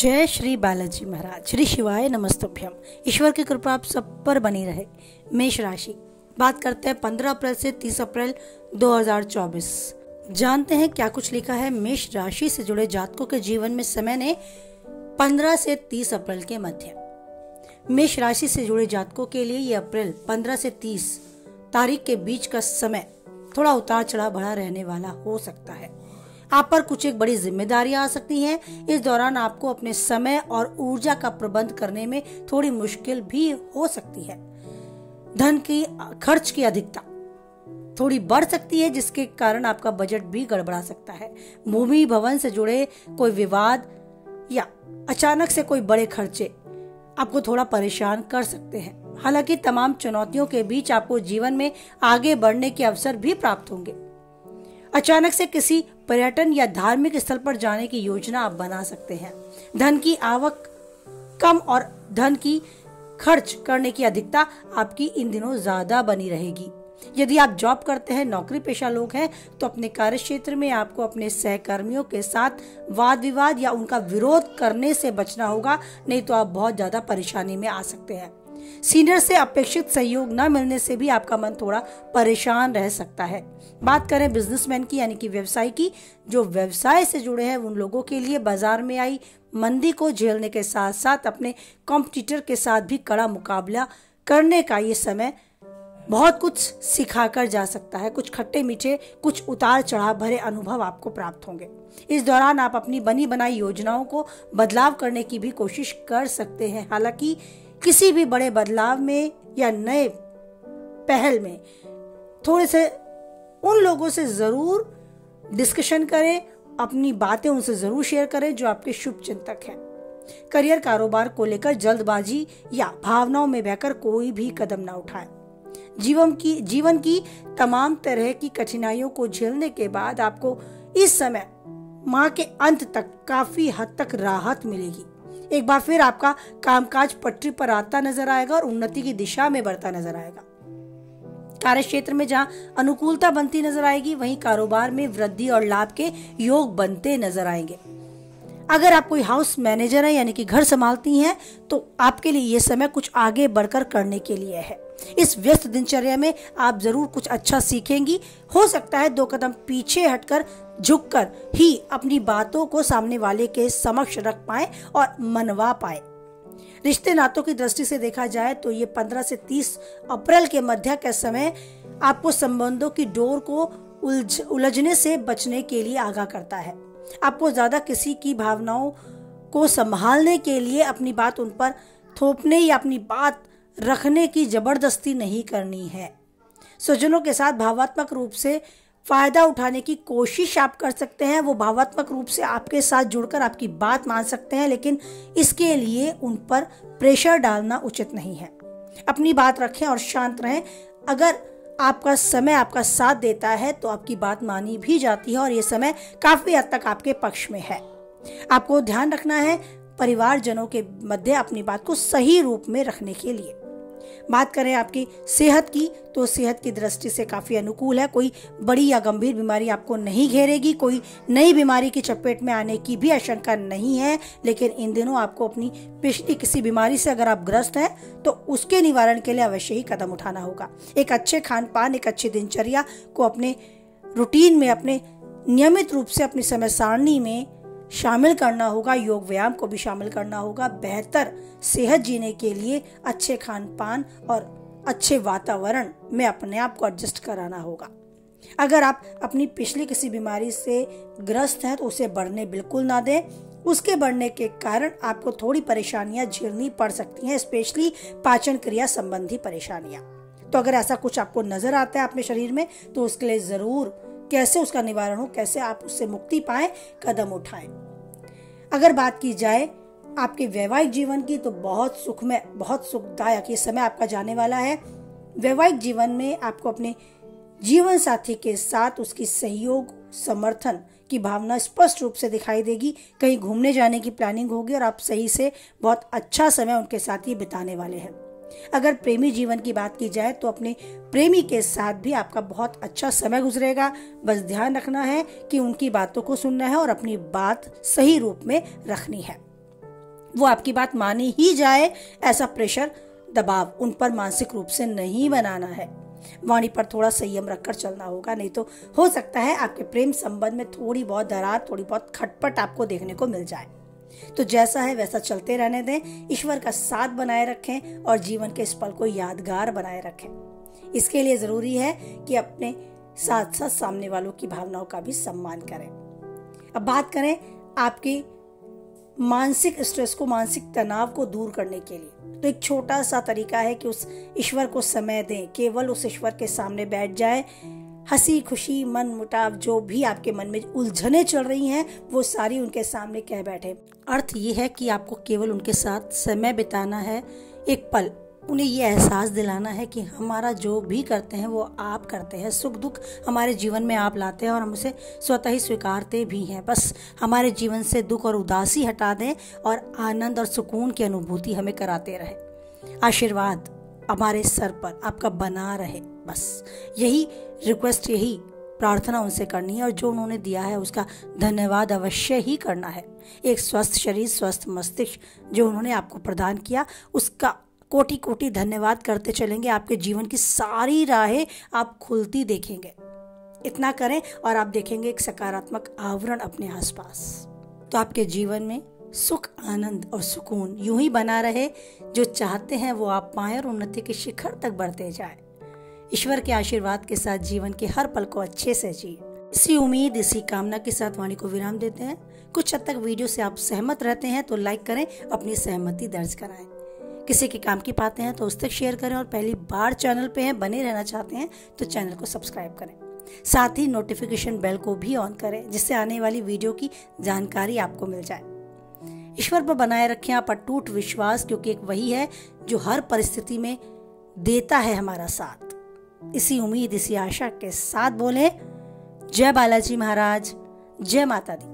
जय श्री बालाजी महाराज। श्री शिवाय नमस्तुभ्यम। ईश्वर की कृपा आप सब पर बनी रहे। मेष राशि, बात करते हैं 15 अप्रैल से 30 अप्रैल 2024। जानते हैं क्या कुछ लिखा है मेष राशि से जुड़े जातकों के जीवन में समय ने 15 से 30 अप्रैल के मध्य। मेष राशि से जुड़े जातकों के लिए ये अप्रैल 15 से 30 तारीख के बीच का समय थोड़ा उतार चढ़ाव भरा रहने वाला हो सकता है। आप पर कुछ एक बड़ी जिम्मेदारियां आ सकती हैं। इस दौरान आपको अपने समय और ऊर्जा का प्रबंध करने में थोड़ी मुश्किल भी हो सकती है। धन की खर्च की अधिकता थोड़ी बढ़ सकती है, जिसके कारण आपका बजट भी गड़बड़ा सकता है। भूमि भवन से जुड़े कोई विवाद या अचानक से कोई बड़े खर्चे आपको थोड़ा परेशान कर सकते हैं। हालांकि तमाम चुनौतियों के बीच आपको जीवन में आगे बढ़ने के अवसर भी प्राप्त होंगे। अचानक से किसी पर्यटन या धार्मिक स्थल पर जाने की योजना आप बना सकते हैं। धन की आवक कम और धन की खर्च करने की अधिकता आपकी इन दिनों ज्यादा बनी रहेगी। यदि आप जॉब करते हैं, नौकरी पेशा लोग हैं, तो अपने कार्य क्षेत्र में आपको अपने सहकर्मियों के साथ वाद विवाद या उनका विरोध करने से बचना होगा, नहीं तो आप बहुत ज्यादा परेशानी में आ सकते हैं। सीनियर से अपेक्षित सहयोग न मिलने से भी आपका मन थोड़ा परेशान रह सकता है। बात करें बिजनेसमैन की यानी कि व्यवसाय की, जो व्यवसाय से जुड़े हैं उन लोगों के लिए बाजार में आई मंदी को झेलने के साथ साथ अपने कॉम्पिटिटर के साथ भी कड़ा मुकाबला करने का ये समय बहुत कुछ सिखाकर जा सकता है। कुछ खट्टे मीठे, कुछ उतार चढ़ाव भरे अनुभव आपको प्राप्त होंगे। इस दौरान आप अपनी बनी बनाई योजनाओं को बदलाव करने की भी कोशिश कर सकते हैं। हालांकि किसी भी बड़े बदलाव में या नए पहल में थोड़े से उन लोगों से जरूर डिस्कशन करें, अपनी बातें उनसे जरूर शेयर करें जो आपके शुभ चिंतक हैं। करियर कारोबार को लेकर जल्दबाजी या भावनाओं में बहकर कोई भी कदम ना उठाएं। जीवन की तमाम तरह की कठिनाइयों को झेलने के बाद आपको इस समय माह के अंत तक काफी हद तक राहत मिलेगी। एक बार फिर आपका कामकाज पटरी पर आता नजर आएगा और उन्नति की दिशा में बढ़ता नजर आएगा। कार्य क्षेत्र में जहां अनुकूलता बनती नजर आएगी, वहीं कारोबार में वृद्धि और लाभ के योग बनते नजर आएंगे। अगर आप कोई हाउस मैनेजर है यानी कि घर संभालती हैं, तो आपके लिए ये समय कुछ आगे बढ़कर करने के लिए है। इस व्यस्त दिनचर्या में आप जरूर कुछ अच्छा सीखेंगी। हो सकता है 2 कदम पीछे हटकर झुककर ही अपनी बातों को सामने वाले के समक्ष रख पाए और मनवा पाए। रिश्ते नातों की दृष्टि से देखा जाए तो ये 15 से 30 अप्रैल के मध्य का समय आपको संबंधों की डोर को उलझने से बचने के लिए आगाह करता है। आपको ज्यादा किसी की भावनाओं को संभालने के लिए अपनी बात उन पर थोपने या अपनी बात रखने की जबरदस्ती नहीं करनी है। स्वजनों के साथ भावात्मक रूप से फायदा उठाने की कोशिश आप कर सकते हैं। वो भावात्मक रूप से आपके साथ जुड़कर आपकी बात मान सकते हैं, लेकिन इसके लिए उन पर प्रेशर डालना उचित नहीं है। अपनी बात रखें और शांत रहें। अगर आपका समय आपका साथ देता है तो आपकी बात मानी भी जाती है और ये समय काफी हद तक आपके पक्ष में है। आपको ध्यान रखना है परिवारजनों के मध्य अपनी बात को सही रूप में रखने के लिए। बात करें आपकी सेहत की, तो सेहत की दृष्टि से काफी अनुकूल है। कोई बड़ी या गंभीर बीमारी आपको नहीं घेरेगी। कोई नई बीमारी की चपेट में आने की भी आशंका नहीं है, लेकिन इन दिनों आपको अपनी पिछली किसी बीमारी से अगर आप ग्रस्त हैं तो उसके निवारण के लिए अवश्य ही कदम उठाना होगा। एक अच्छे खान पान, एक अच्छी दिनचर्या को अपने रूटीन में, अपने नियमित रूप से अपनी समय सारणी में शामिल करना होगा। योग व्यायाम को भी शामिल करना होगा। बेहतर सेहत जीने के लिए अच्छे खान पान और अच्छे वातावरण में अपने आप को एडजस्ट कराना होगा। अगर आप अपनी पिछली किसी बीमारी से ग्रस्त हैं तो उसे बढ़ने बिल्कुल ना दें। उसके बढ़ने के कारण आपको थोड़ी परेशानियां झेलनी पड़ सकती हैं, स्पेशली पाचन क्रिया संबंधी परेशानियां। तो अगर ऐसा कुछ आपको नजर आता है अपने शरीर में, तो उसके लिए जरूर कैसे उसका निवारण हो, कैसे आप उससे मुक्ति पाएं, कदम उठाएं। अगर बात की जाए आपके वैवाहिक जीवन की, तो बहुत सुखमय, बहुत सुखदायक ये समय आपका जाने वाला है। वैवाहिक जीवन में आपको अपने जीवन साथी के साथ उसकी सहयोग, समर्थन की भावना स्पष्ट रूप से दिखाई देगी। कहीं घूमने जाने की प्लानिंग होगी और आप सही से बहुत अच्छा समय उनके साथ ही बिताने वाले हैं। अगर प्रेमी जीवन की बात की जाए तो अपने प्रेमी के साथ भी आपका बहुत अच्छा समय गुजरेगा। बस ध्यान रखना है कि उनकी बातों को सुनना है और अपनी बात सही रूप में रखनी है। वो आपकी बात मानी ही जाए, ऐसा प्रेशर दबाव उन पर मानसिक रूप से नहीं बनाना है। वाणी पर थोड़ा संयम रखकर चलना होगा, नहीं तो हो सकता है आपके प्रेम संबंध में थोड़ी बहुत दरार, थोड़ी बहुत खटपट आपको देखने को मिल जाए। तो जैसा है वैसा चलते रहने दें, ईश्वर का साथ बनाए रखें और जीवन के इस पल को यादगार बनाए रखें। इसके लिए जरूरी है कि अपने साथ साथ सामने वालों की भावनाओं का भी सम्मान करें। अब बात करें आपकी मानसिक स्ट्रेस को, मानसिक तनाव को दूर करने के लिए, तो एक छोटा सा तरीका है कि उस ईश्वर को समय दें, केवल उस ईश्वर के सामने बैठ जाए। हंसी खुशी, मन मुटाव, जो भी आपके मन में उलझने चल रही हैं, वो सारी उनके सामने कह बैठे। अर्थ ये है कि आपको केवल उनके साथ समय बिताना है, एक पल उन्हें ये एहसास दिलाना है कि हमारा जो भी करते हैं वो आप करते हैं, सुख दुख हमारे जीवन में आप लाते हैं और हम उसे स्वतः ही स्वीकारते भी हैं। बस हमारे जीवन से दुख और उदासी हटा दें और आनंद और सुकून की अनुभूति हमें कराते रहे। आशीर्वाद हमारे सर पर आपका बना रहे, बस यही रिक्वेस्ट, यही प्रार्थना उनसे करनी है और जो उन्होंने दिया है उसका धन्यवाद अवश्य ही करना है। एक स्वस्थ शरीर, स्वस्थ मस्तिष्क जो उन्होंने आपको प्रदान किया, उसका कोटि कोटि धन्यवाद करते चलेंगे। आपके जीवन की सारी राहें आप खुलती देखेंगे। इतना करें और आप देखेंगे एक सकारात्मक आवरण अपने आसपास। तो आपके जीवन में सुख, आनंद और सुकून यूं ही बना रहे। जो चाहते हैं वो आप पाएं और उन्नति के शिखर तक बढ़ते जाएं। ईश्वर के आशीर्वाद के साथ जीवन के हर पल को अच्छे से जिए। इसी उम्मीद, इसी कामना के साथ वाणी को विराम देते हैं। कुछ हद तक वीडियो से आप सहमत रहते हैं तो लाइक करें, अपनी सहमति दर्ज कराएं। किसी के काम की पाते हैं तो उस तक शेयर करें और पहली बार चैनल पे हैं, बने रहना चाहते हैं तो चैनल को सब्सक्राइब करें। साथ ही नोटिफिकेशन बेल को भी ऑन करें, जिससे आने वाली वीडियो की जानकारी आपको मिल जाए। ईश्वर पर बनाए रखें आप अटूट विश्वास, क्योंकि एक वही है जो हर परिस्थिति में देता है हमारा साथ। इसी उम्मीद, इसी आशा के साथ बोले जय बालाजी महाराज, जय माता दी।